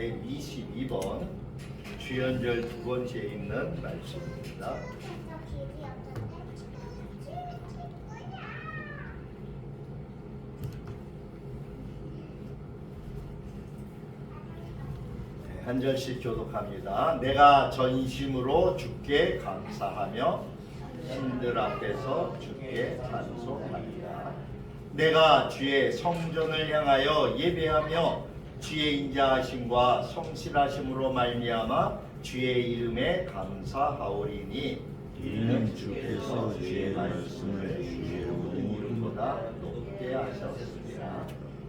제22번 주연절 두 번째에 있는 말씀입니다. 한 절씩 교독합니다. 내가 전심으로 주께 감사하며 신들 앞에서 주께 찬송합니다. 내가 주의 성전을 향하여 예배하며 주의 인자하심과 성실하심으로 말미암아 주의 이름에 감사하오리니 이는 주께서 주의 말씀을 주의 이름보다 높게 하셨습니다.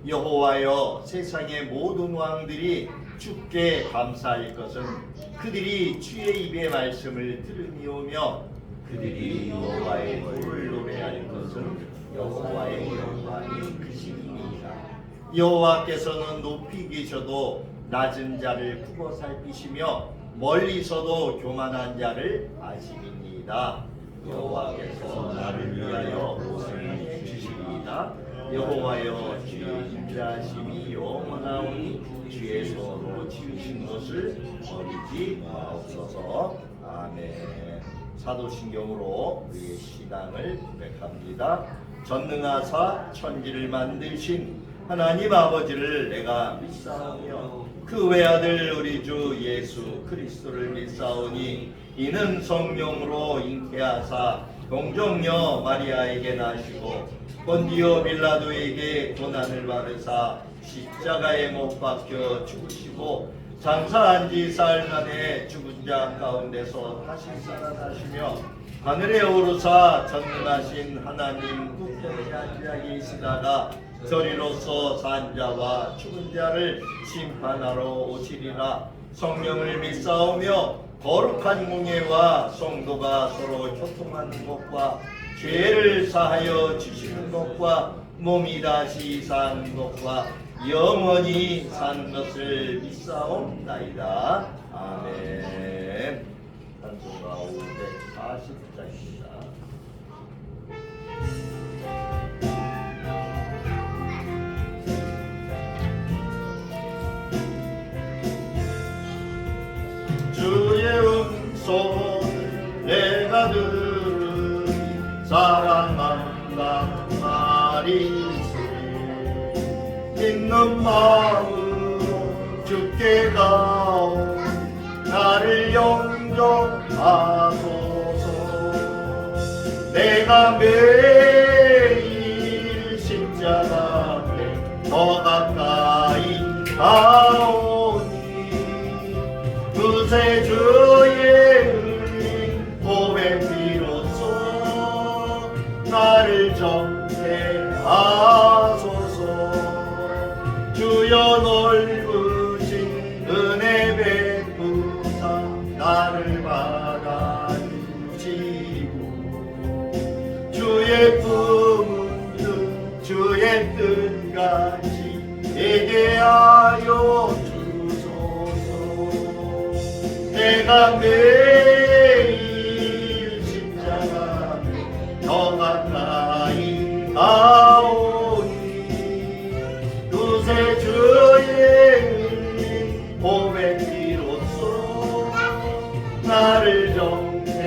여호와여, 세상의 모든 왕들이 주께 감사할 것은 그들이 주의 입의 말씀을 들으니오며 그들이 여호와의 도를 노래할 것은 여호와의 영광이 크심이니이다. 여호와께서는 높이 계셔도 낮은 자를 크고 살피시며 멀리서도 교만한 자를 아시니이다. 여호와께서 나를 위하여 보상을 주시리이다. 여호와여, 주의 인자하심이 영원하오니 주의 손으로 지으신 것을 버리지 마옵소서. 아멘. 사도신경으로 우리의 신앙을 고백합니다. 전능하사 천지를 만드신 하나님 아버지를 내가 믿사오며 그 외아들 우리 주 예수 그리스도를 믿사오니 이는 성령으로 잉태하사 동정녀 마리아에게 나시고 본디오 빌라도에게 고난을 받으사 십자가에 못 박혀 죽으시고 장사한 지 사흘 만에 죽은 자 가운데서 다시 살아나시며 하늘에 오르사 전능하신 하나님 우편에 앉아 계시다가 저리로서 산 자와 죽은 자를 심판하러 오시리라. 성령을 믿사오며 거룩한 공예와 성도가 서로 교통하는 것과 죄를 사하여 주시는 것과 몸이 다시 사는 것과 영원히 사는 것을 믿사옵나이다. 아멘. 찬송가 540자입니다. 주의 음성을 내가 들으니 사랑한다 말이세. 믿는 마음으로 주께 가오 나를 영접하소서. 내가 매일 십자가 앞에 더 가까이 가오니 그새 주의 은혜 고백 비로소 나를 정죄하소서. 주여 넓으신 은혜 베푸사 나를 받아주시고 주의 품은 뜻 주의 뜻같이 예배하여 내가 매일 십자가 더 가까이 가오니 그새 주의 은혜 고백 비로소 나를 정죄하소서.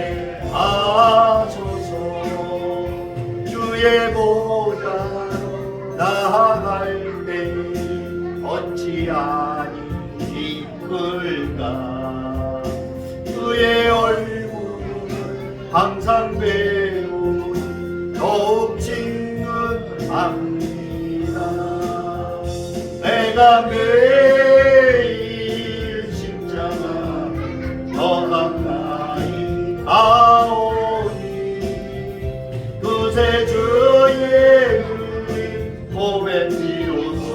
주의 보좌로 나아갈 때 어찌하니 기쁠까. 그의 얼굴을 항상 배우니 더욱 친근합니다. 내가 매일 십자가 더 가까이 가오니 그새 주의 은혜 고백 비로소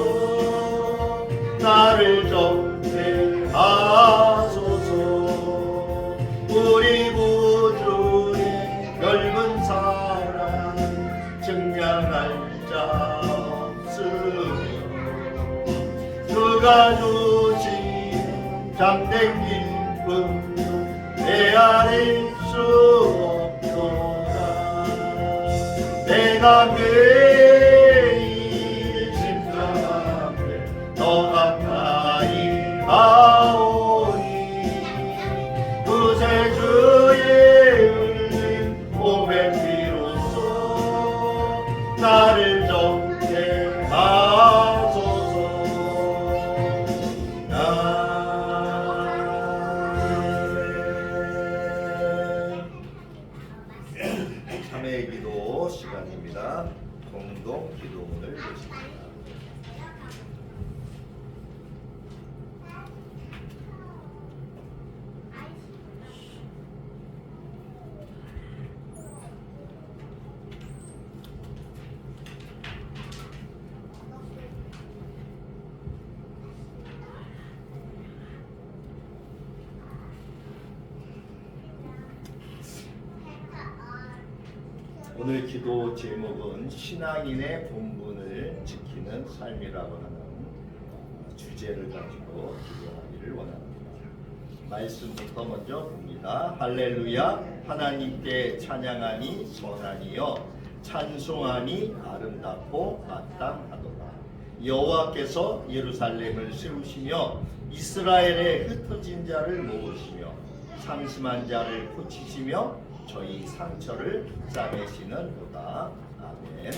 나를 정죄하소서. 우리 구주의 넓은 사랑 증명할 자 없으며 그가 주신 참된 기쁨도 헤아릴 수 없도다. 내가 매일 십자가 앞에 더 가까이 가 공동의 기도 시간입니다. 공동 기도문을 보십니다. 오늘 기도 제목은 신앙인의 본분을 지키는 삶이라고 하는 주제를 가지고 기도하기를 원합니다. 말씀부터 먼저 봅니다. 할렐루야. 하나님께 찬양하니 선하니요 찬송하니 아름답고 마땅하도다. 여호와께서 예루살렘을 세우시며 이스라엘의 흩어진 자를 모으시며 상심한 자를 고치시며 저희 상처를 싸매시는도다. 아멘.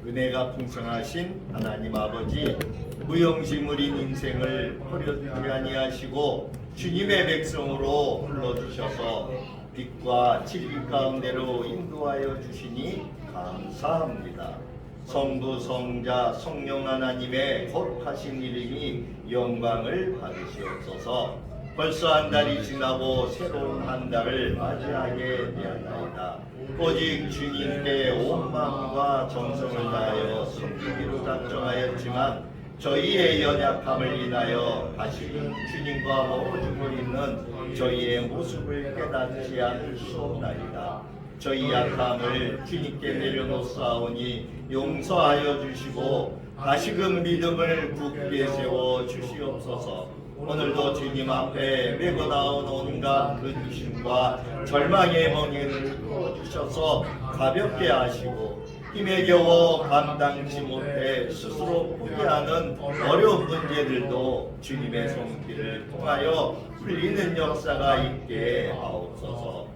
은혜가 풍성하신 하나님 아버지, 무용지물인 인생을 버려두지 아니하시고 주님의 백성으로 불러주셔서 빛과 진리 가운데로 인도하여 주시니 감사합니다. 성부, 성자, 성령 하나님의 거룩하신 이름이 영광을 받으시옵소서. 벌써 한 달이 지나고 새로운 한 달을 맞이하게 되었나이다. 오직 주님께 온 마음과 정성을 다하여 섬기기로 작정하였지만 저희의 연약함을 인하여 다시금 주님과 멀어지고 있는 저희의 모습을 깨닫지 않을 수 없나이다. 저희 약함을 주님께 내려놓사오니 용서하여 주시고 다시금 믿음을 굳게 세워 주시옵소서. 오늘도 주님 앞에 메고 나온 온갖 근심과 절망의 멍에를 풀어주셔서 가볍게 하시고 힘에 겨워 감당치 못해 스스로 포기하는 어려운 문제들도 주님의 손길을 통하여 풀리는 역사가 있게 하옵소서.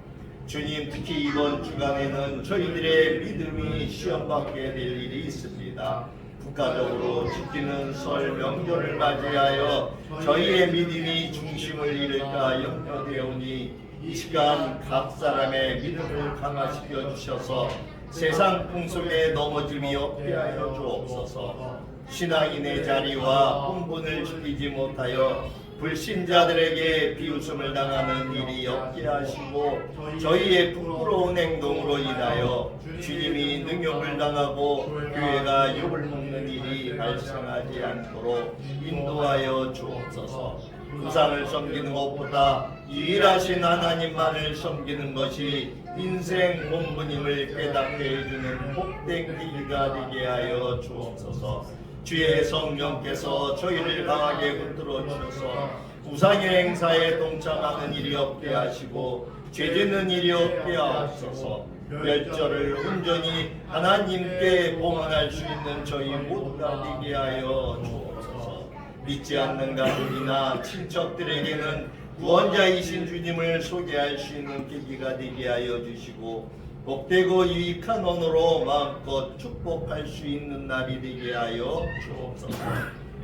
주님, 특히 이번 주간에는 저희들의 믿음이 시험받게 될 일이 있습니다. 국가적으로 지키는 설 명절을 맞이하여 저희의 믿음이 중심을 잃을까 염려되오니 이 시간 각 사람의 믿음을 강화시켜 주셔서 세상 풍속에 넘어짐이 없게 하여 주옵소서. 신앙인의 자리와 본분을 지키지 못하여 불신자들에게 비웃음을 당하는 일이 없게 하시고 저희의 부끄러운 행동으로 인하여 주님이 능욕을 당하고 교회가 욕을 먹는 일이 발생하지 않도록 인도하여 주옵소서. 우상을 섬기는 것보다 유일하신 하나님만을 섬기는 것이 인생 본분임을 깨닫게 해주는 복된 계기가 되게 하여 주옵소서. 주의 성령께서 저희를 강하게 붙들어 주셔서 우상의 행사에 동참하는 일이 없게 하시고 죄짓는 일이 없게 하옵소서. 멸절을 온전히 하나님께 봉헌할 수 있는 저희 모두가 되게 하여 주옵소서. 믿지 않는 가족이나 친척들에게는 구원자이신 주님을 소개할 수 있는 계기가 되게 하여 주시고 복되고 유익한 언어로 마음껏 축복할 수 있는 날이 되게 하여 주옵소서.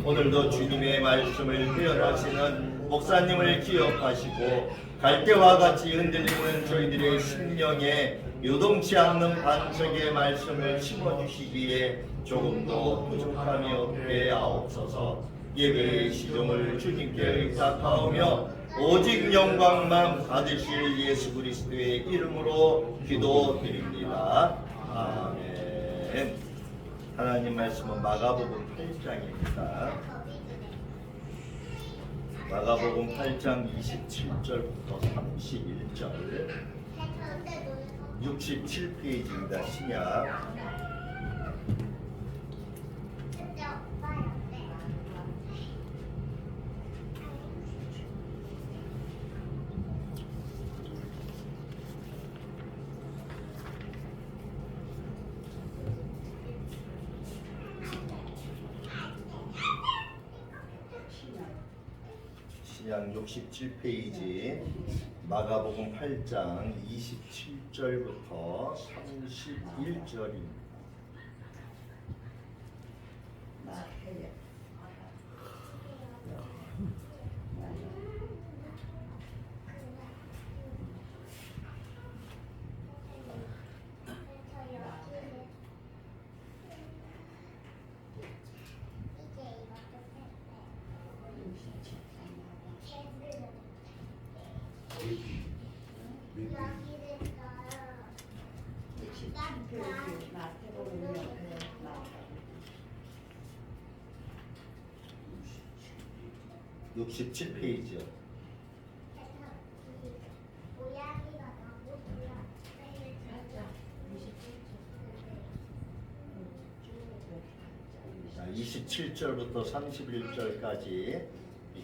오늘도 주님의 말씀을 표현하시는 목사님을 기억하시고 갈대와 같이 흔들리는 저희들의 심령에 요동치 않는 반석의 말씀을 심어주시기에 조금도 부족함이 없게 하옵소서. 예배의 시종을 주님께 의탁하오며 오직 영광만 받으실 예수 그리스도의 이름으로 기도드립니다. 아멘. 하나님 말씀은 마가복음 8장입니다. 마가복음 8장 27절부터 31절 67페이지입니다. 신약 신약 67페이지 마가복음 8장 27절부터 31절입니다. (67페이지요) 자, 27절부터 31절까지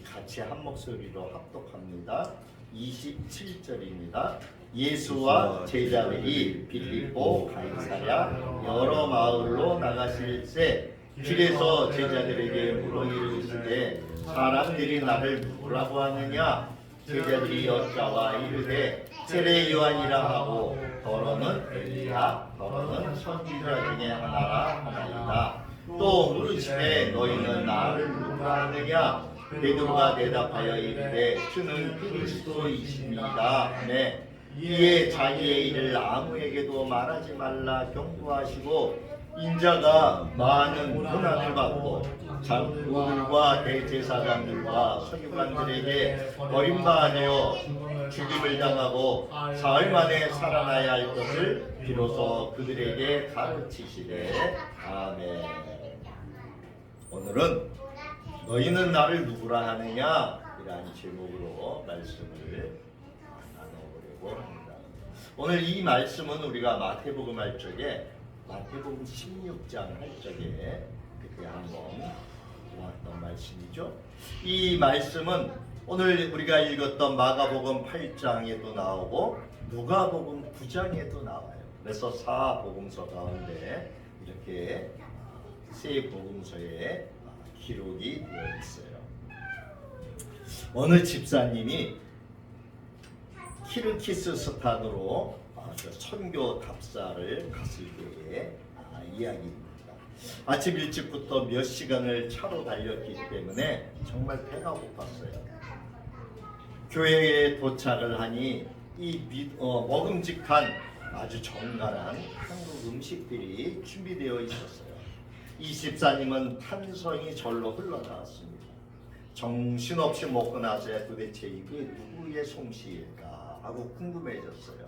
같이 한 목소리로 합독합니다. 27절입니다. 예수와 제자들이 빌립보 가이사랴 여러 마을로 나가실 때 길에서 제자들에게 물어 이르시되 사람들이 나를 누구라고 하느냐? 제자들이 여짜와 이르되 세례 요한이라 하고 더러는 엘리야 더러는 선지자 중에 하나라 하나이다. 또 물으시되 너희는 나를 누구라 하느냐? 베드로가 대답하여 이르되 주는 그리스도이십니다. 네. 이에 자기의 일을 아무에게도 말하지 말라 경고하시고 인자가 많은 고난을 받고 장로들과 대제사장들과 서기관들에게 버림받아 죽임을 당하고 사흘 만에 살아나야 할 것을 비로소 그들에게 가르치시되 아멘. 오늘은 너희는 나를 누구라 하느냐? 이러한 제목으로 말씀을 나눠보려고 합니다. 오늘 이 말씀은 우리가 마태복음 할 적에 마태복음 16장 할 적에 그때 한번 보았던 말씀이죠. 이 말씀은 오늘 우리가 읽었던 마가복음 8장에도 나오고 누가복음 9장에도 나와요. 그래서 4복음서 가운데 이렇게 세 복음서에 기록이 되어 있어요. 어느 집사님이 키르키스스탄으로 선교 답사를 갔을 때의 이야기입니다. 아침 일찍부터 몇 시간을 차로 달렸기 때문에 정말 배가 고팠어요. 교회에 도착을 하니 이 먹음직한 아주 정갈한 한국 음식들이 준비되어 있었어요. 이 집사님은 탄성이 절로 흘러나왔습니다. 정신없이 먹고 나서야 도대체 이게 누구의 솜씨일까 하고 궁금해졌어요.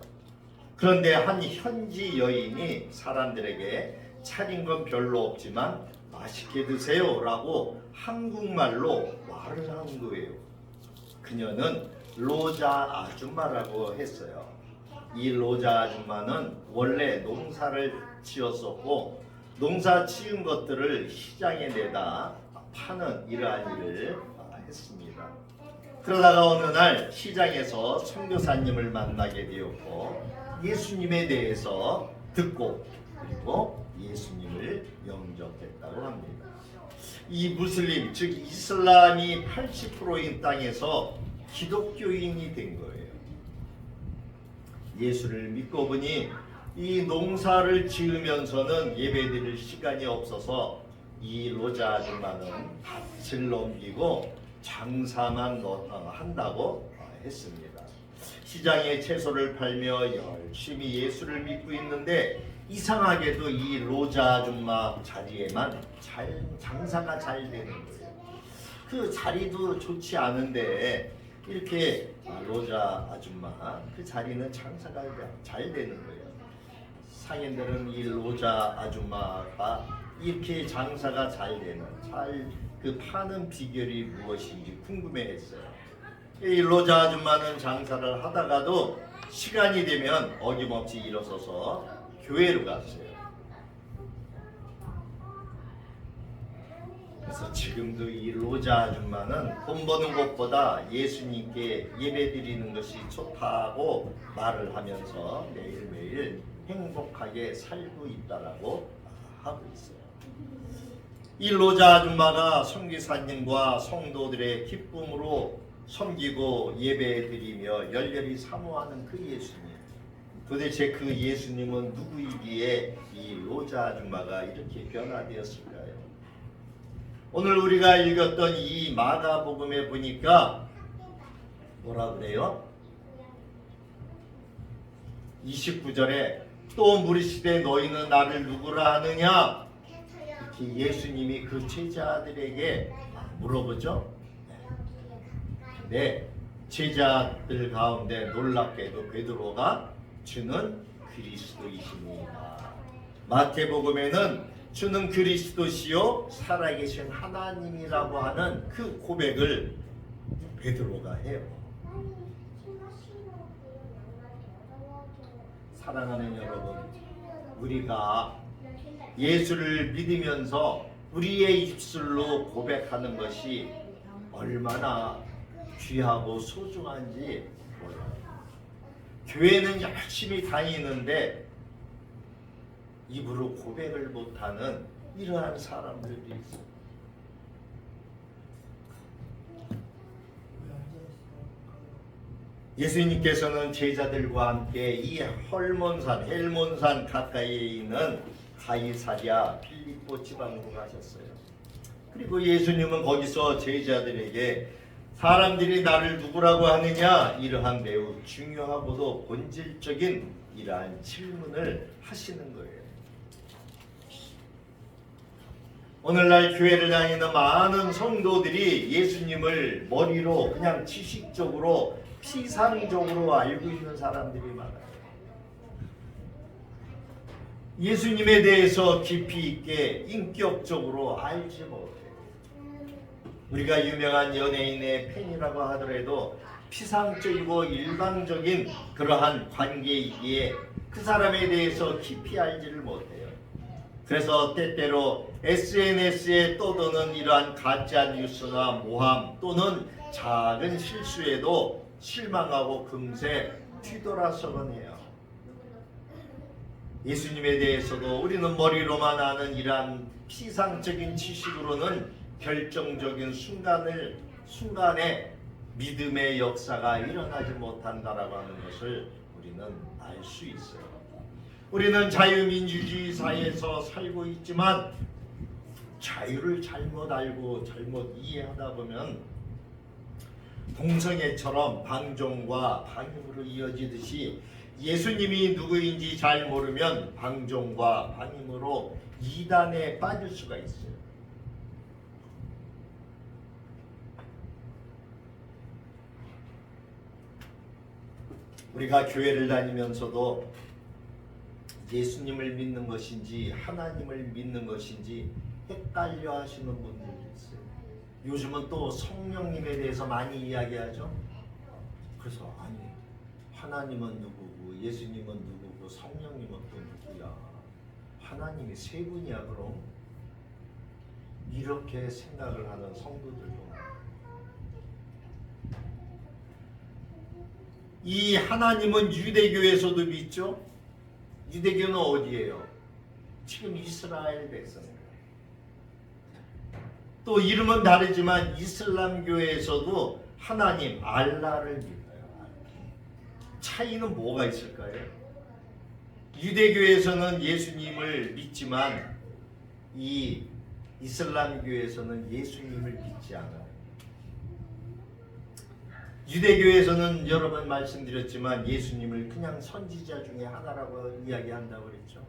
그런데 한 현지 여인이 사람들에게 차린 건 별로 없지만 맛있게 드세요 라고 한국말로 말을 한 거예요. 그녀는 로자 아줌마라고 했어요. 이 로자 아줌마는 원래 농사를 지었었고 농사 지은 것들을 시장에 내다 파는 이러한 일을 했습니다. 그러다가 어느 날 시장에서 선교사님을 만나게 되었고 예수님에 대해서 듣고 그리고 예수님을 영접했다고 합니다. 이 무슬림 즉 이슬람이 80%인 땅에서 기독교인이 된 거예요. 예수를 믿고 보니 이 농사를 지으면서는 예배드릴 시간이 없어서 이 로자 아줌마는 밭을 넘기고 장사만 한다고 했습니다. 시장에 채소를 팔며 열심히 예수를 믿고 있는데 이상하게도 이 로자 아줌마 자리에만 장사가 잘 되는 거예요. 그 자리도 좋지 않은데 이렇게 로자 아줌마 그 자리는 장사가 잘 되는 거예요. 상인들은 이 로자 아줌마가 이렇게 장사가 잘 되는 그 파는 비결이 무엇인지 궁금해했어요. 이 로자 아줌마는 장사를 하다가도 시간이 되면 어김없이 일어서서 교회로 갔어요. 그래서 지금도 이 로자 아줌마는 돈 버는 것보다 예수님께 예배드리는 것이 좋다고 말을 하면서 매일매일 행복하게 살고 있다라고 하고 있어요. 이 로자 아줌마가 선교사님과 성도들의 기쁨으로 섬기고 예배드리며 열렬히 사모하는 그 예수님. 도대체 그 예수님은 누구이기에 이 로자 아줌마가 이렇게 변화되었을까요? 오늘 우리가 읽었던 이 마가복음에 보니까 뭐라 그래요? 29절에 또 물으시되 너희는 나를 누구라 하느냐? 이렇게 예수님이 그 제자들에게 물어보죠. 네, 제자들 가운데 놀랍게도 베드로가 주는 그리스도이십니다. 마태복음에는 주는 그리스도시요 살아계신 하나님이라고 하는 그 고백을 베드로가 해요. 사랑하는 여러분, 우리가 예수를 믿으면서 우리의 입술로 고백하는 것이 얼마나 귀하고 소중한지 몰라요. 교회는 열심히 다니는데 입으로 고백을 못하는 이러한 사람들이 있어요. 예수님께서는 제자들과 함께 이 헬몬산 가까이에 있는 가이사랴 필리포 지방으로 가셨어요. 그리고 예수님은 거기서 제자들에게 사람들이 나를 누구라고 하느냐, 이러한 매우 중요하고도 본질적인 이러한 질문을 하시는 거예요. 오늘날 교회를 다니는 많은 성도들이 예수님을 머리로 그냥 지식적으로 피상적으로 알고 있는 사람들이 많아요. 예수님에 대해서 깊이 있게 인격적으로 알지 못해요. 우리가 유명한 연예인의 팬이라고 하더라도 피상적이고 일방적인 그러한 관계이기에 그 사람에 대해서 깊이 알지를 못해요. 그래서 때때로 SNS에 떠도는 이러한 가짜 뉴스나 모함 또는 작은 실수에도 실망하고 금세 뒤돌아서곤 해요. 예수님에 대해서도 우리는 머리로만 아는 이러한 피상적인 지식으로는 결정적인 순간에 믿음의 역사가 일어나지 못한다라고 하는 것을 우리는 알 수 있어요. 우리는 자유민주주의 사회에서 살고 있지만 자유를 잘못 알고 잘못 이해하다 보면 동성애처럼 방종과 방임으로 이어지듯이 예수님이 누구인지 잘 모르면 방종과 방임으로 이단에 빠질 수가 있어요. 우리가 교회를 다니면서도 예수님을 믿는 것인지 하나님을 믿는 것인지 헷갈려 하시는 분들이 있어요. 요즘은 또 성령님에 대해서 많이 이야기하죠. 그래서 아니, 하나님은 누구고 예수님은 누구고 성령님은 또 누구야? 하나님이 세 분이야 그럼? 이렇게 생각을 하는 성도들도 이 하나님은 유대교에서도 믿죠? 유대교는 어디예요? 지금 이스라엘 백성이에요. 또 이름은 다르지만 이슬람교에서도 하나님 알라를 믿어요. 차이는 뭐가 있을까요? 유대교에서는 예수님을 믿지만 이 이슬람교에서는 예수님을 믿지 않아요. 유대교에서는 여러 번 말씀드렸지만 예수님을 그냥 선지자 중에 하나라고 이야기한다고 그랬죠.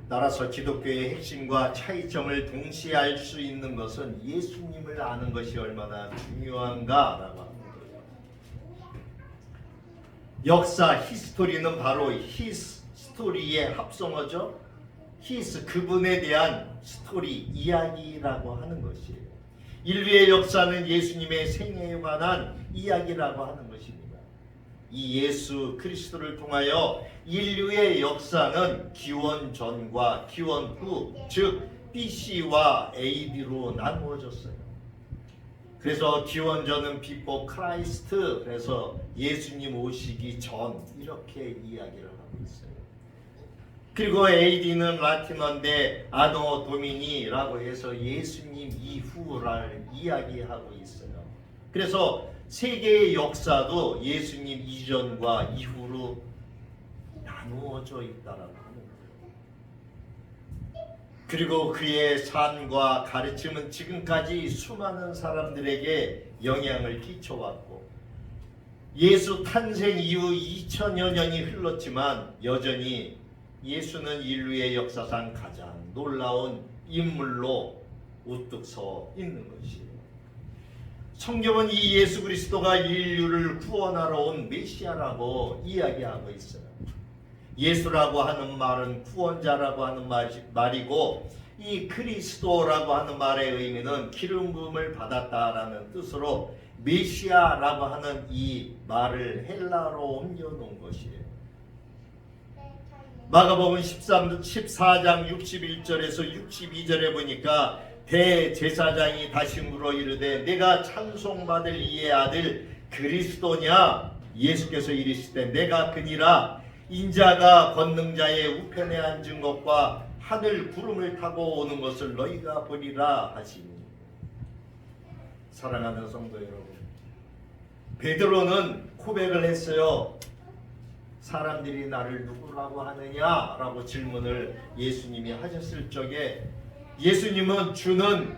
따라서 기독교의 핵심과 차이점을 동시에 알 수 있는 것은 예수님을 아는 것이 얼마나 중요한가라고 하는 거예요. 역사, 히스토리는 바로 히스토리의 합성어죠. 히스, 그분에 대한 스토리, 이야기라고 하는 것이에요. 인류의 역사는 예수님의 생애에 관한 이야기라고 하는 것입니다. 이 예수 그리스도를 통하여 인류의 역사는 기원 전과 기원 후, 즉 BC와 AD로 나누어졌어요. 그래서 기원 전은 before Christ, 그래서 예수님 오시기 전 이렇게 이야기를 하고 있어요. 그리고 AD는 라틴어인데 아노 도미니라고 해서 예수님 이후를 이야기하고 있어요. 그래서 세계의 역사도 예수님 이전과 이후로 나누어져 있다라고 하는 거예요. 그리고 그의 삶과 가르침은 지금까지 수많은 사람들에게 영향을 끼쳐왔고 예수 탄생 이후 2000여 년이 흘렀지만 여전히 예수는 인류의 역사상 가장 놀라운 인물로 우뚝 서 있는 것이에요. 성경은 이 예수 그리스도가 인류를 구원하러 온 메시아라고 이야기하고 있어요. 예수라고 하는 말은 구원자라고 하는 말이고, 이 그리스도라고 하는 말의 의미는 기름 부음을 받았다라는 뜻으로 메시아라고 하는 이 말을 헬라어로 옮겨 놓은 것이에요. 마가복음 14장 61절에서 62절에 보니까 대제사장이 다시 물어 이르되 내가 찬송받을 이의 아들 그리스도냐? 예수께서 이르시되 내가 그니라. 인자가 권능자의 우편에 앉은 것과 하늘 구름을 타고 오는 것을 너희가 보리라 하시니. 사랑하는 성도 여러분, 베드로는 고백을 했어요. 사람들이 나를 누구라고 하느냐라고 질문을 예수님이 하셨을 적에 예수님은 주는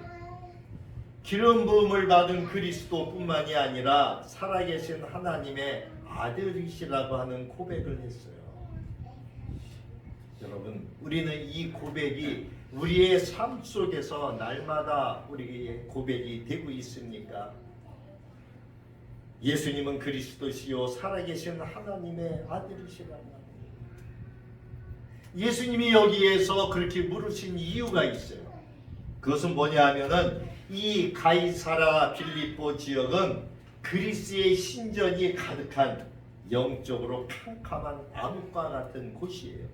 기름 부음을 받은 그리스도뿐만이 아니라 살아계신 하나님의 아들이시라고 하는 고백을 했어요. 여러분, 우리는 이 고백이 우리의 삶 속에서 날마다 우리의 고백이 되고 있습니까? 예수님은 그리스도시요 살아계신 하나님의 아들이시라고 합니다. 예수님이 여기에서 그렇게 물으신 이유가 있어요. 그것은 뭐냐 하면은 이 가이사라 빌립보 지역은 그리스의 신전이 가득한 영적으로 캄캄한 암과 같은 곳이에요.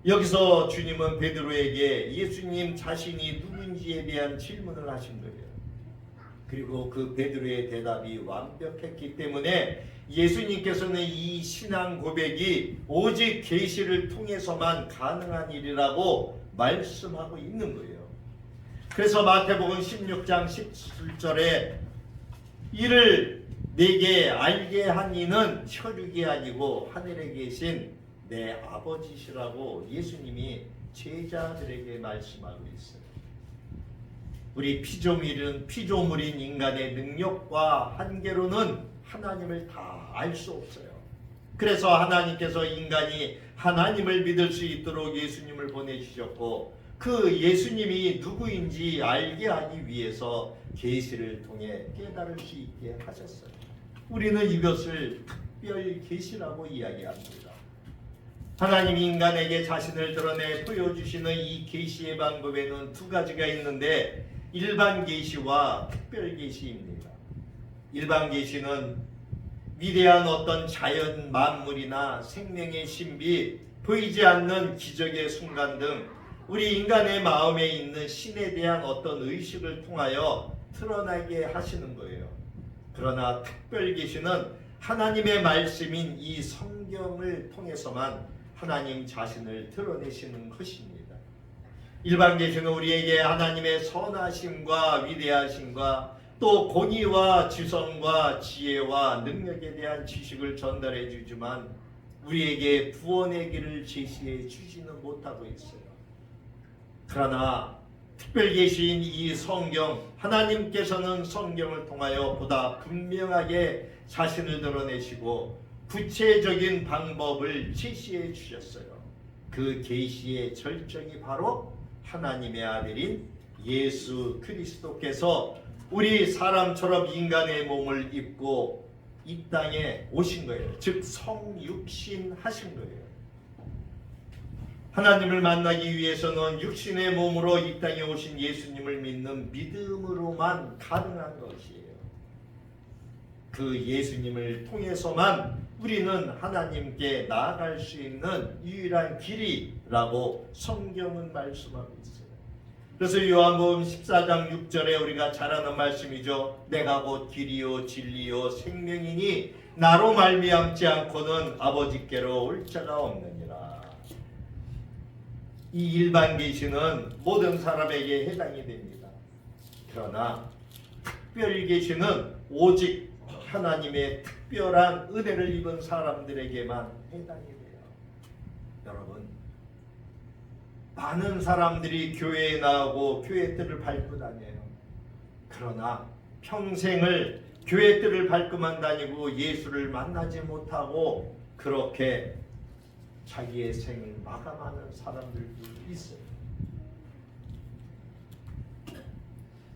여기서 주님은 베드로에게 예수님 자신이 누군지에 대한 질문을 하신 거예요. 그리고 그 베드로의 대답이 완벽했기 때문에 예수님께서는 이 신앙 고백이 오직 계시를 통해서만 가능한 일이라고 말씀하고 있는 거예요. 그래서 마태복음 16장 17절에 이를 내게 알게 한 이는 혈육이 아니고 하늘에 계신 내 아버지시라고 예수님이 제자들에게 말씀하고 있어요. 우리 피조물인 인간의 능력과 한계로는 하나님을 다 알 수 없어요. 그래서 하나님께서 인간이 하나님을 믿을 수 있도록 예수님을 보내주셨고, 그 예수님이 누구인지 알게 하기 위해서 계시를 통해 깨달을 수 있게 하셨어요. 우리는 이것을 특별 계시라고 이야기합니다. 하나님이 인간에게 자신을 드러내 보여주시는 이 계시의 방법에는 두 가지가 있는데 일반 계시와 특별 계시입니다. 일반 계시는 위대한 어떤 자연 만물이나 생명의 신비, 보이지 않는 기적의 순간 등 우리 인간의 마음에 있는 신에 대한 어떤 의식을 통하여 드러나게 하시는 거예요. 그러나 특별 계시는 하나님의 말씀인 이 성경을 통해서만 하나님 자신을 드러내시는 것입니다. 일반 계시는 우리에게 하나님의 선하심과 위대하심과 또 공의와 지성과 지혜와 능력에 대한 지식을 전달해 주지만 우리에게 구원의 길을 제시해 주지는 못하고 있어요. 그러나 특별 계시인 이 성경, 하나님께서는 성경을 통하여 보다 분명하게 자신을 드러내시고 구체적인 방법을 제시해 주셨어요. 그 계시의 절정이 바로 하나님의 아들인 예수 그리스도께서 우리 사람처럼 인간의 몸을 입고 이 땅에 오신 거예요. 즉 성육신 하신 거예요. 하나님을 만나기 위해서는 육신의 몸으로 이 땅에 오신 예수님을 믿는 믿음으로만 가능한 것이에요. 그 예수님을 통해서만 우리는 하나님께 나아갈 수 있는 유일한 길이라고 성경은 말씀하고 있어요. 그래서 요한복음 14장 6절에 우리가 잘 아는 말씀이죠. 내가 곧 길이요 진리요 생명이니 나로 말미암지 않고는 아버지께로 올 자가 없느니라. 이 일반 계시는 모든 사람에게 해당이 됩니다. 그러나 특별 계시는 오직 하나님의 특별한 은혜를 입은 사람들에게만 해당이 돼요. 여러분, 많은 사람들이 교회에 나오고 교회 뜰을 밟고 다녀요. 그러나 평생을 교회 뜰을 밟고만 다니고 예수를 만나지 못하고 그렇게 자기의 생을 마감하는 사람들도 있어요.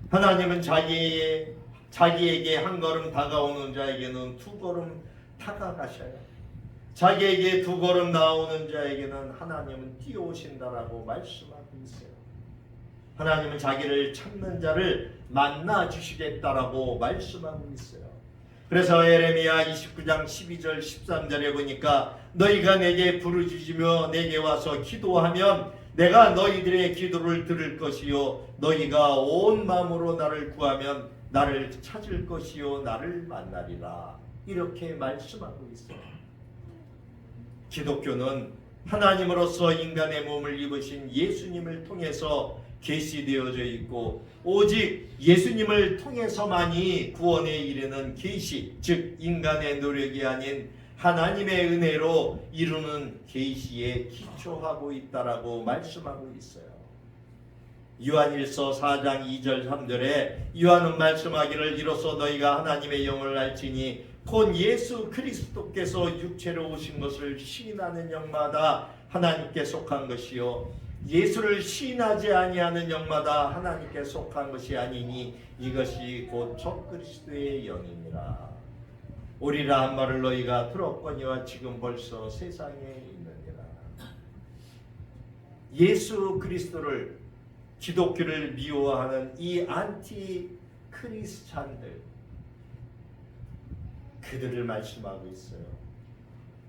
하나님은 자기의 자기에게 한 걸음 다가오는 자에게는 두 걸음 다가가셔야, 자기에게 두 걸음 나오는 자에게는 하나님은 뛰어오신다라고 말씀하고 있어요. 하나님은 자기를 찾는 자를 만나 주시겠다라고 말씀하고 있어요. 그래서 에레미야 29장 12절 13절에 보니까 너희가 내게 부르짖으며 내게 와서 기도하면 내가 너희들의 기도를 들을 것이요 너희가 온 마음으로 나를 구하면 나를 찾을 것이요 나를 만나리라. 이렇게 말씀하고 있어요. 기독교는 하나님으로서 인간의 몸을 입으신 예수님을 통해서 계시되어져 있고 오직 예수님을 통해서만이 구원에 이르는 계시, 즉 인간의 노력이 아닌 하나님의 은혜로 이루는 계시에 기초하고 있다라고 말씀하고 있어요. 요한일서 4장 2절 3절에 요한은 말씀하기를 이로써 너희가 하나님의 영을 알지니 곧 예수 그리스도께서 육체로 오신 것을 시인하는 영마다 하나님께 속한 것이요 예수를 시인하지 아니하는 영마다 하나님께 속한 것이 아니니 이것이 곧 적그리스도의 영이니라. 오리라 한 말을 너희가 들었거니와 지금 벌써 세상에 있느니라. 예수 그리스도를, 기독교를 미워하는 이 안티 크리스찬들, 그들을 말씀하고 있어요.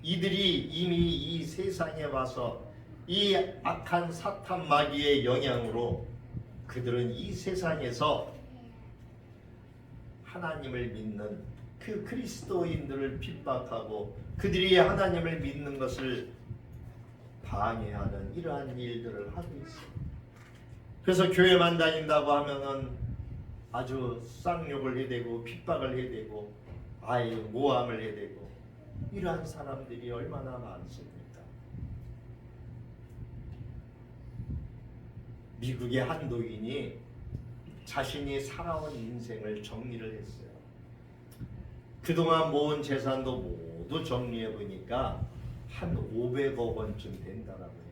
이들이 이미 이 세상에 와서 이 악한 사탄 마귀의 영향으로 그들은 이 세상에서 하나님을 믿는 그 그리스도인들을 핍박하고 그들이 하나님을 믿는 것을 방해하는 이러한 일들을 하고 있어요. 그래서 교회만 다닌다고 하면은 아주 쌍욕을 해대고 핍박을 해대고 아예 모함을 해대고 이러한 사람들이 얼마나 많습니까? 미국의 한 노인이 자신이 살아온 인생을 정리를 했어요. 그동안 모은 재산도 모두 정리해 보니까 한 500억 원쯤 된다라고 해요.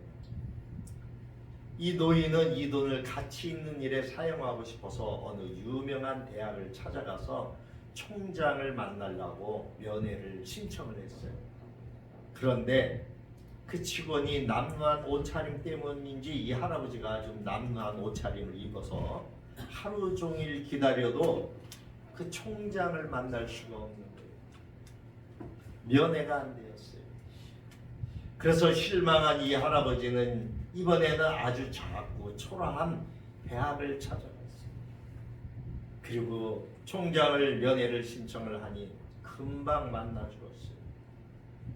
이 노인은 이 돈을 가치 있는 일에 사용하고 싶어서 어느 유명한 대학을 찾아가서 총장을 만나려고 면회를 신청을 했어요. 그런데 그 직원이 남루한 옷차림 때문인지 이 할아버지가 좀 남루한 옷차림을 입어서 하루 종일 기다려도 그 총장을 만날 수가 없는 거예요. 면회가 안 되었어요. 그래서 실망한 이 할아버지는 이번에는 아주 작고 초라한 대학을 찾아갔어요. 그리고 총장을 면회를 신청을 하니 금방 만나주었어요.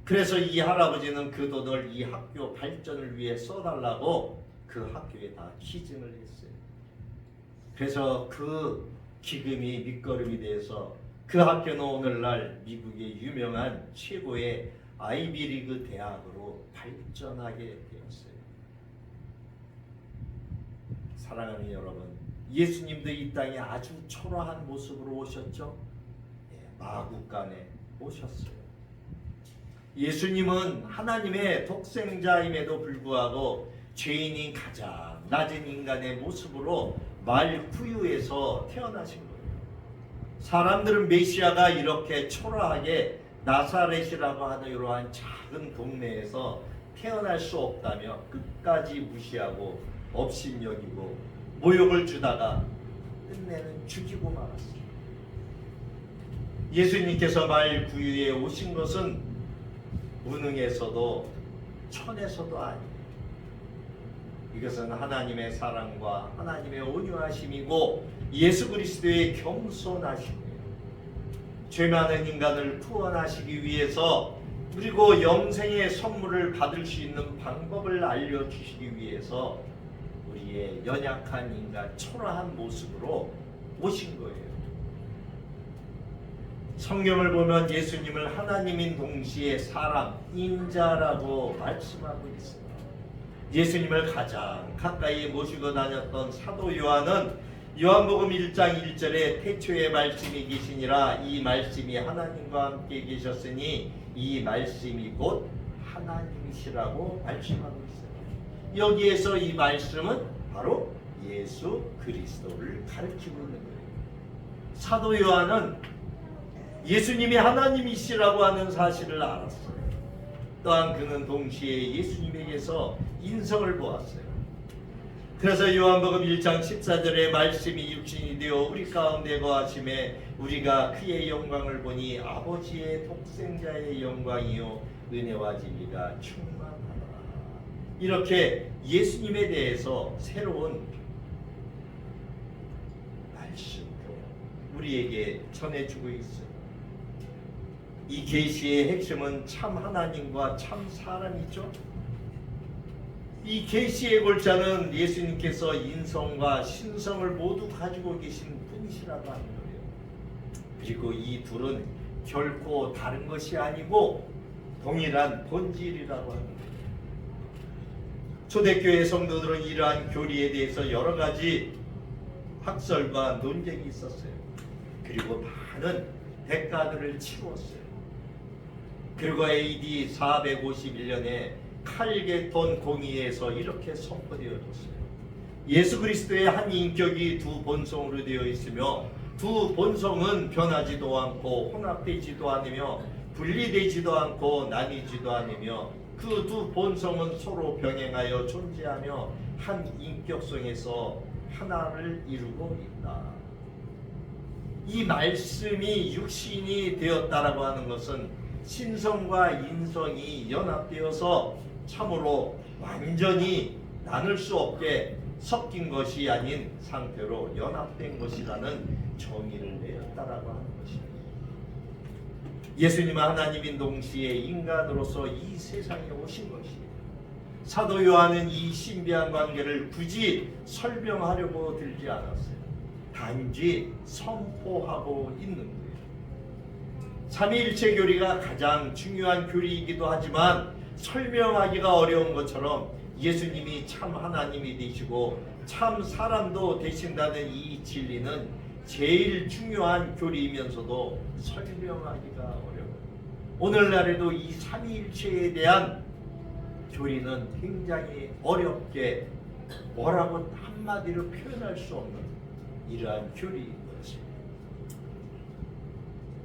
그래서 이 할아버지는 그 돈을 이 학교 발전을 위해 써달라고 그 학교에 다 기증을 했어요. 그래서 그 기금이 밑거름이 돼서 그 학교는 오늘날 미국의 유명한 최고의 아이비리그 대학으로 발전하게 되었어요. 사랑하는 여러분, 예수님도 이 땅에 아주 초라한 모습으로 오셨죠? 마구간에 오셨어요. 예수님은 하나님의 독생자임에도 불구하고 죄인인 가장 낮은 인간의 모습으로 말구유에서 태어나신 거예요. 사람들은 메시아가 이렇게 초라하게 나사렛이라고 하는 이러한 작은 동네에서 태어날 수 없다며 끝까지 무시하고 업신여기고 모욕을 주다가 끝내는 죽이고 말았어요. 예수님께서 말구유에 오신 것은 무능에서도 천에서도 아니에요. 이것은 하나님의 사랑과 하나님의 온유하심이고 예수 그리스도의 겸손하심이에요. 죄 많은 인간을 구원하시기 위해서 그리고 영생의 선물을 받을 수 있는 방법을 알려주시기 위해서 우리의 연약한 인간, 초라한 모습으로 오신 거예요. 성경을 보면 예수님을 하나님인 동시에 사람, 인자라고 말씀하고 있습니다. 예수님을 가장 가까이 모시고 다녔던 사도 요한은 요한복음 1장 1절에 태초에 말씀이 계시니라 이 말씀이 하나님과 함께 계셨으니 이 말씀이 곧 하나님이시라고 말씀하고 있어요. 여기에서 이 말씀은 바로 예수 그리스도를 가리키고 있는 거예요. 사도 요한은 예수님이 하나님이시라고 하는 사실을 알았어요. 또한 그는 동시에 예수님에게서 인성을 보았어요. 그래서 요한복음 1장 14절에 말씀이 육신이 되어 우리 가운데 거하심에 우리가 그의 영광을 보니 아버지의 독생자의 영광이요 은혜와 진리가 충만하다. 이렇게 예수님에 대해서 새로운 말씀도 우리에게 전해주고 있어요. 이 계시의 핵심은 참 하나님과 참 사람이죠. 이 계시의 골자는 예수님께서 인성과 신성을 모두 가지고 계신 분이시라고 하는 거예요. 그리고 이 둘은 결코 다른 것이 아니고 동일한 본질이라고 하는 거예요. 초대교회 성도들은 이러한 교리에 대해서 여러 가지 학설과 논쟁이 있었어요. 그리고 많은 대가들을 치루었어요. 그리고 AD 451년에 칼게톤 공의에서 이렇게 선포되어졌어요. 예수 그리스도의 한 인격이 두 본성으로 되어 있으며 두 본성은 변하지도 않고 혼합되지도 않으며 분리되지도 않고 나뉘지도 않으며 그 두 본성은 서로 병행하여 존재하며 한 인격성에서 하나를 이루고 있다. 이 말씀이 육신이 되었다라고 하는 것은 신성과 인성이 연합되어서 참으로 완전히 나눌 수 없게 섞인 것이 아닌 상태로 연합된 것이라는 정의를 내렸다라고 하는 것입니다. 예수님은 하나님인 동시에 인간으로서 이 세상에 오신 것입니다. 사도 요한은 이 신비한 관계를 굳이 설명하려고 들지 않았어요. 단지 선포하고 있는 거예요. 삼위일체 교리가 가장 중요한 교리이기도 하지만 설명하기가 어려운 것처럼 예수님이 참 하나님이 되시고 참 사람도 되신다는 이 진리는 제일 중요한 교리이면서도 설명하기가 어려워요. 오늘날에도 이 삼위일체에 대한 교리는 굉장히 어렵게 뭐라고 한마디로 표현할 수 없는 이러한 교리인 것입니다.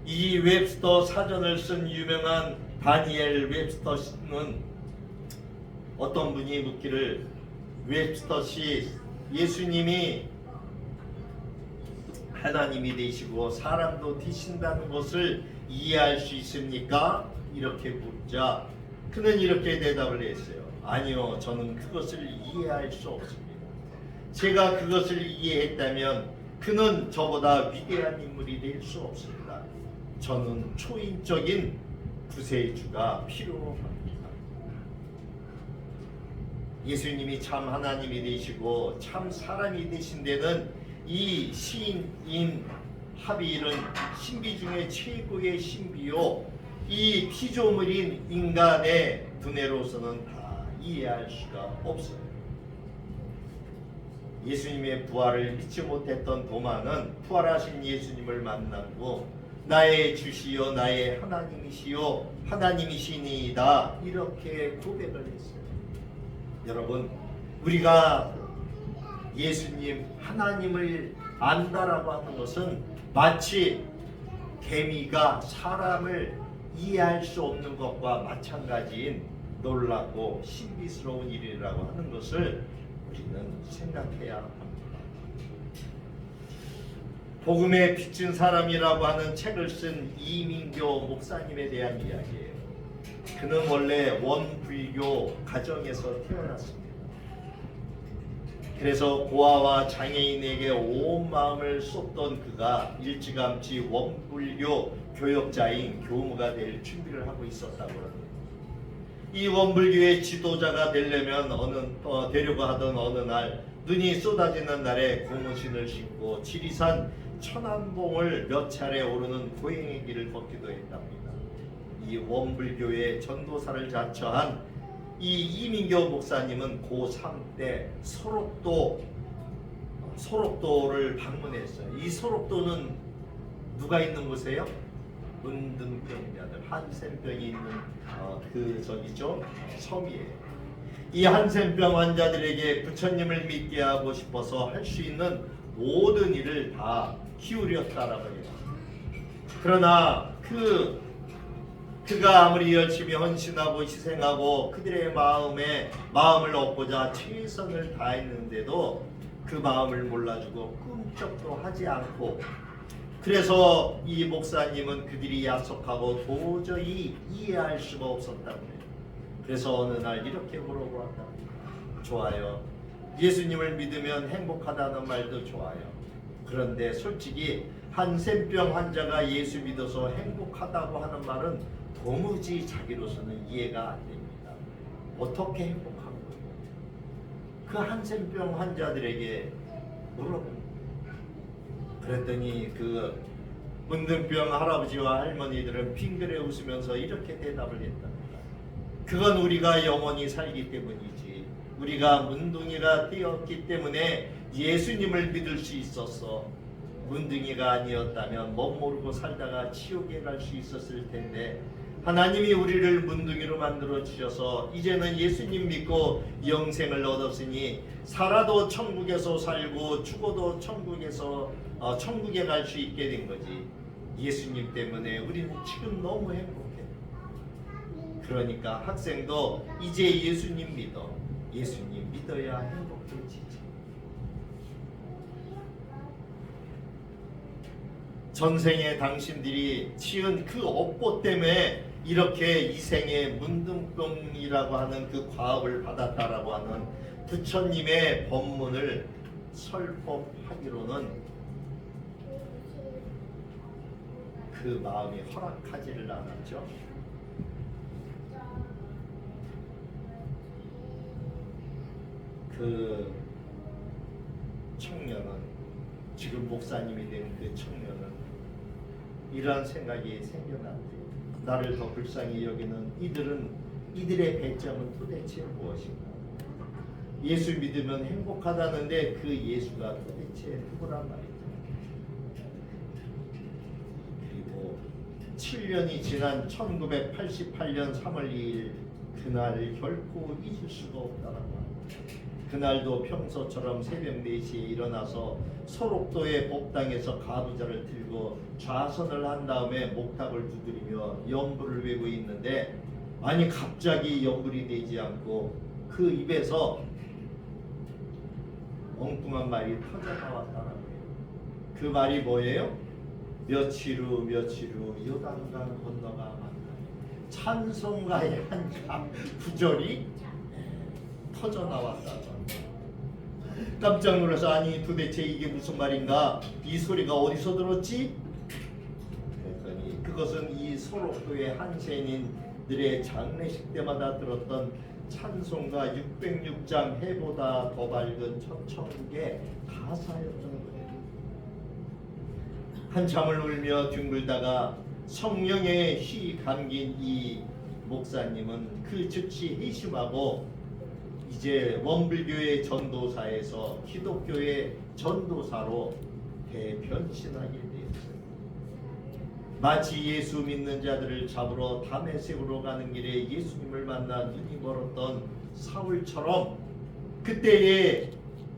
이 웹스터 사전을 쓴 유명한 다니엘 웹스터는 어떤 분이 묻기를 웹스터 씨, 예수님이 하나님이 되시고 사람도 되신다는 것을 이해할 수 있습니까? 이렇게 묻자 그는 이렇게 대답을 했어요. 아니요, 저는 그것을 이해할 수 없습니다. 제가 그것을 이해했다면 그는 저보다 위대한 인물이 될 수 없습니다. 저는 초인적인 구세주가 필요합니다. 예수님이 참 하나님이 되시고 참 사람이 되신 데는 이 시인인 하빌은 신비 중에 최고의 신비요, 이 피조물인 인간의 두뇌로서는 다 이해할 수가 없어요. 예수님의 부활을 믿지 못했던 도마는 부활하신 예수님을 만나고 나의 주시요 나의 하나님이시요 하나님이시니이다 이렇게 고백을 했어요. 여러분, 우리가 예수님 하나님을 안다라고 하는 것은 마치 개미가 사람을 이해할 수 없는 것과 마찬가지인 놀랍고 신비스러운 일이라고 하는 것을 우리는 생각해야 합니다. 복음에 비친 사람이라고 하는 책을 쓴 이민교 목사님에 대한 이야기예요. 그는 원래 원불교 가정에서 태어났습니다. 그래서 고아와 장애인에게 온 마음을 쏟던 그가 일찌감치 원불교 교역자인 교무가 될 준비를 하고 있었다고 합니다. 이 원불교의 지도자가 되려면 되려고 하던 어느 날 눈이 쏟아지는 날에 고무신을 신고 지리산 천안봉을 몇 차례 오르는 고행의 길을 걷기도 했답니다. 이 원불교의 전도사를 자처한 이 이민교 목사님은 고3 때 소록도를 방문했어요. 이 소록도는 누가 있는 곳이에요? 은둔병자들, 한센병이 있는 섬이에요. 이 한센병 환자들에게 부처님을 믿게 하고 싶어서 할 수 있는 모든 일을 다 기울였다라고 해요. 그러나 그가 아무리 열심히 헌신하고 희생하고 그들의 마음을 얻고자 최선을 다했는데도 그 마음을 몰라주고 꿈쩍도 하지 않고, 그래서 이 목사님은 그들이 야속하고 도저히 이해할 수가 없었다고 해요. 그래서 어느 날 이렇게 물어보았다. 좋아요. 예수님을 믿으면 행복하다는 말도 좋아요. 그런데 솔직히 한센병 환자가 예수 믿어서 행복하다고 하는 말은 도무지 자기로서는 이해가 안 됩니다. 어떻게 행복한 거예요? 그 한센병 환자들에게 물어봅니다. 그랬더니 그 문둥병 할아버지와 할머니들은 빙그레 웃으면서 이렇게 대답을 했답니다. 그건 우리가 영원히 살기 때문이지. 우리가 문둥이가 되었기 때문에 예수님을 믿을 수 있었어. 문둥이가 아니었다면 멋모르고 살다가 지옥에 갈 수 있었을 텐데, 하나님이 우리를 문둥이로 만들어 주셔서 이제는 예수님 믿고 영생을 얻었으니 살아도 천국에서 살고 죽어도 천국에 갈 수 있게 된 거지. 예수님 때문에 우리는 지금 너무 행복해. 그러니까 학생도 이제 예수님 믿어. 예수님 믿어야 행복해지지. 전생에 당신들이 치은 그 업보 때문에 이렇게 이생에 문둥병이라고 하는 그 과업을 받았다라고 하는 부처님의 법문을 설법하기로는 그 마음이 허락하지를 않았죠. 그 청년은, 지금 목사님이 된 그 청년은 이러한 생각이 생겨났대요. 나를 더 불쌍히 여기는 이들의 배점은 도대체 무엇인가? 예수 믿으면 행복하다는데 그 예수가 도대체 누구란 말이죠? 그리고 7년이 지난 1988년 3월 2일 그날을 결코 잊을 수가 없다라고 합니다. 그날도 평소처럼 새벽 4시에 일어나서 소록도의 법당에서 가부좌를 들고 좌선을 한 다음에 목탁을 두드리며 연불을 외고 있는데, 아니 갑자기 연불이 되지 않고 그 입에서 엉뚱한 말이 터져나왔다는 거예요. 그 말이 뭐예요? 며칠 후 요단강 건너가 만나. 찬송가의 한 구절이 터져나왔다고 합니다. 깜짝 놀라서 아니 도대체 이게 무슨 말인가? 이 소리가 어디서 들었지? 그랬더니 그것은 이 소록도의 한센인들의 장례식 때마다 들었던 찬송가 606장 해보다 더 밝은 천천국의 가사였던 거예요. 한참을 울며 뒹굴다가 성령에 휘 감긴 이 목사님은 그 즉시 회심하고 이제 원불교의 전도사에서 기독교의 전도사로 대변신하게 되었어요. 마치 예수 믿는 자들을 잡으러 다메섹으로 가는 길에 예수님을 만나 눈이 멀었던 사울처럼 그때의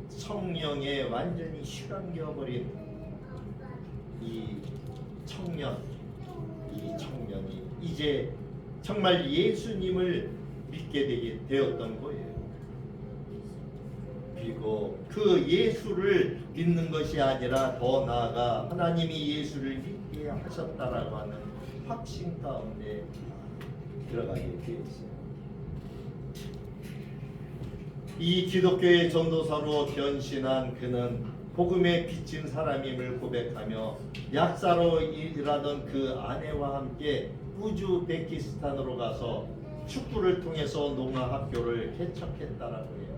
성령에 완전히 휘감겨버린 이 청년이 이제 정말 예수님을 믿게 되었던 거예요. 그리고 그 예수를 믿는 것이 아니라 더 나아가 하나님이 예수를 믿게 하셨다라고 하는 확신 가운데 들어가게 되었어요. 이 기독교의 전도사로 변신한 그는 복음에 비친 사람임을 고백하며 약사로 일하던 그 아내와 함께 우즈베키스탄으로 가서 축구를 통해서 농아학교를 개척했다라고 해요.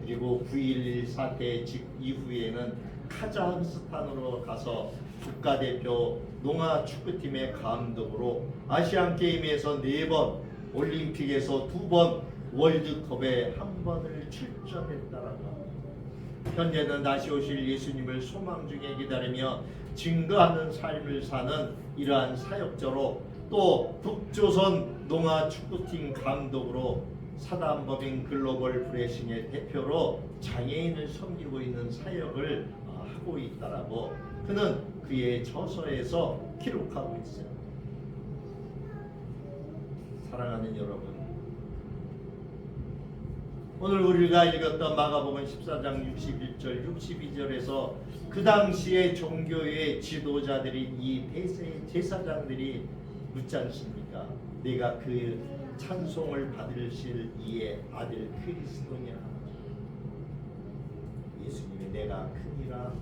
그리고 9.11 사태 이후에는 카자흐스탄으로 가서 국가대표 농아축구팀의 감독으로 아시안게임에서 4번, 올림픽에서 2번, 월드컵에 1번을 출전했다라고 합니다. 현재는 다시 오실 예수님을 소망 중에 기다리며 증거하는 삶을 사는 이러한 사역자로, 또 북조선 농아축구팀 감독으로, 사단법인 글로벌 브레싱의 대표로 장애인을 섬기고 있는 사역을 하고 있다라고 그는 그의 저서에서 기록하고 있어요. 사랑하는 여러분, 오늘 우리가 읽었던 마가복음 14장 61절 62절에서 그 당시에 종교의 지도자들인 이 대세 제사장들이 묻지 않습니까? 내가 그 찬송을 받으실 이의 아들 그리스도냐? 예수님이 내가 크니라.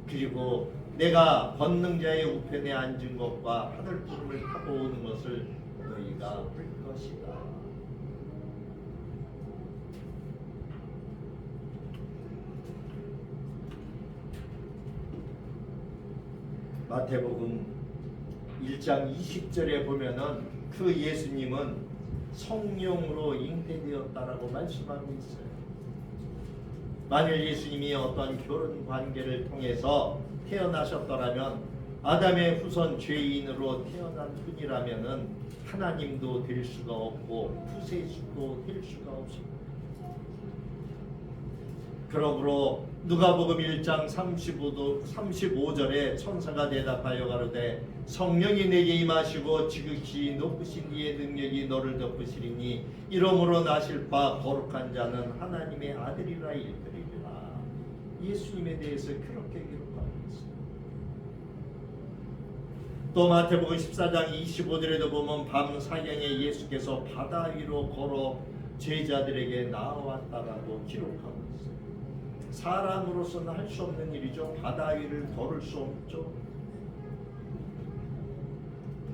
그리고 내가 권능자의 우편에 앉은 것과 하늘 구름을 타고 오는 것을 너희가 볼 것이다. 마태복음 1장 20절에 보면은 그 예수님은 성령으로 잉태되었다라고 말씀하고 있어요. 만일 예수님이 어떤 결혼 관계를 통해서 태어나셨더라면 아담의 후손 죄인으로 태어난 분이라면은 하나님도 될 수가 없고 구세주도 될 수가 없습니다. 그러므로 누가복음 1장 35절에 천사가 대답하여 가로되 성령이 내게 임하시고 지극히 높으신 이의 능력이 너를 덮으시리니 이러므로 나실 바 거룩한 자는 하나님의 아들이라 일컬으리라. 예수님에 대해서 그렇게 기록하고 있습니다. 또 마태복음 14장 25절에도 보면 밤 사경에 예수께서 바다 위로 걸어 제자들에게 나왔다라고 기록하고 있어요. 사람으로서는 할 수 없는 일이죠. 바다 위를 걸을 수 없죠.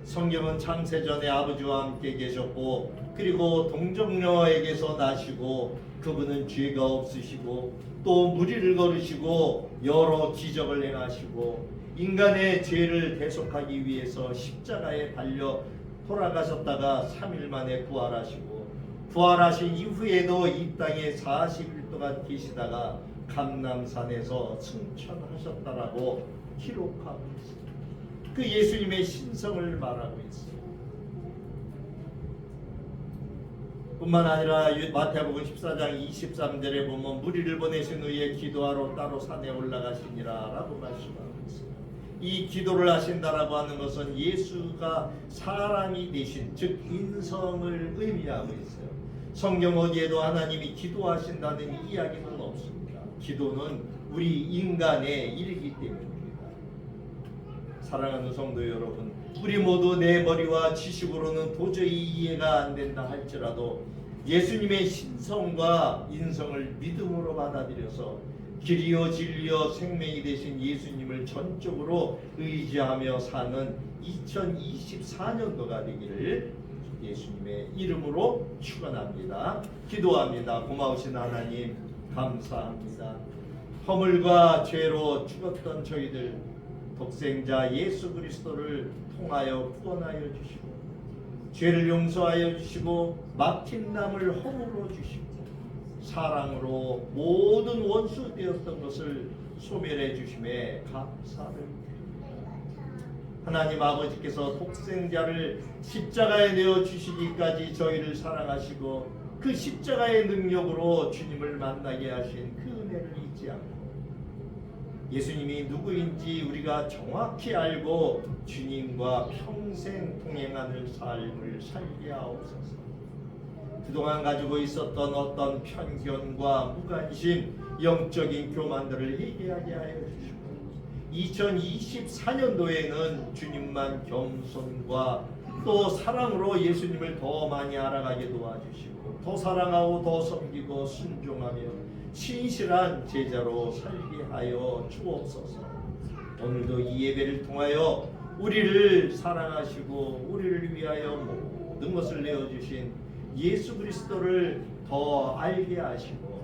성경은 창세전에 아버지와 함께 계셨고 그리고 동정녀에게서 나시고 그분은 죄가 없으시고 또 무리를 걸으시고 여러 기적을 행하시고 인간의 죄를 대속하기 위해서 십자가에 달려 돌아가셨다가 3일 만에 부활하시고 부활하신 이후에도 이 땅에 40일 동안 계시다가 감람산에서 승천하셨다라고 기록하고 있습니다. 그 예수님의 신성을 말하고 있습니다. 뿐만 아니라 마태복음 14장 23절에 보면 무리를 보내신 후에 기도하러 따로 산에 올라가시니라 라고 말씀하고 있습니다. 이 기도를 하신다라고 하는 것은 예수가 사람이 되신 즉 인성을 의미하고 있어요. 성경 어디에도 하나님이 기도하신다는 이야기는 없습니다. 기도는 우리 인간의 일이기 때문입니다. 사랑하는 성도 여러분, 우리 모두 내 머리와 지식으로는 도저히 이해가 안 된다 할지라도 예수님의 신성과 인성을 믿음으로 받아들여서 길이요 진리요 생명이 되신 예수님을 전적으로 의지하며 사는 2024년도가 되기를 예수님의 이름으로 축원합니다. 기도합니다. 고마우신 하나님 감사합니다. 허물과 죄로 죽었던 저희들 독생자 예수 그리스도를 통하여 구원하여 주시고 죄를 용서하여 주시고 막힌 남을 허물어 주시고 사랑으로 모든 원수 되었던 것을 소멸해 주심에 감사를 드립니다. 하나님 아버지께서 독생자를 십자가에 내어 주시기까지 저희를 사랑하시고 그 십자가의 능력으로 주님을 만나게 하신 그 은혜를 잊지 않고 예수님이 누구인지 우리가 정확히 알고 주님과 평생 동행하는 삶을 살게 하옵소서. 그동안 가지고 있었던 어떤 편견과 무관심, 영적인 교만들을 해결하게 하여 주시고 2024년도에는 주님만 겸손과 또 사랑으로 예수님을 더 많이 알아가게 도와주시고 더 사랑하고 더 섬기고 순종하며 신실한 제자로 살게 하여 주옵소서. 오늘도 이 예배를 통하여 우리를 사랑하시고 우리를 위하여 모든 것을 내어주신 예수 그리스도를 더 알게 하시고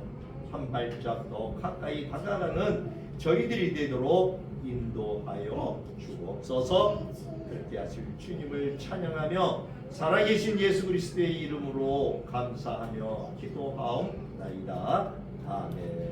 한 발짝 더 가까이 다가가는 저희들이 되도록 인도하여 주옵소서. 그렇게 하실 주님을 찬양하며 살아계신 예수 그리스도의 이름으로 감사하며 기도하옵나이다. 아멘.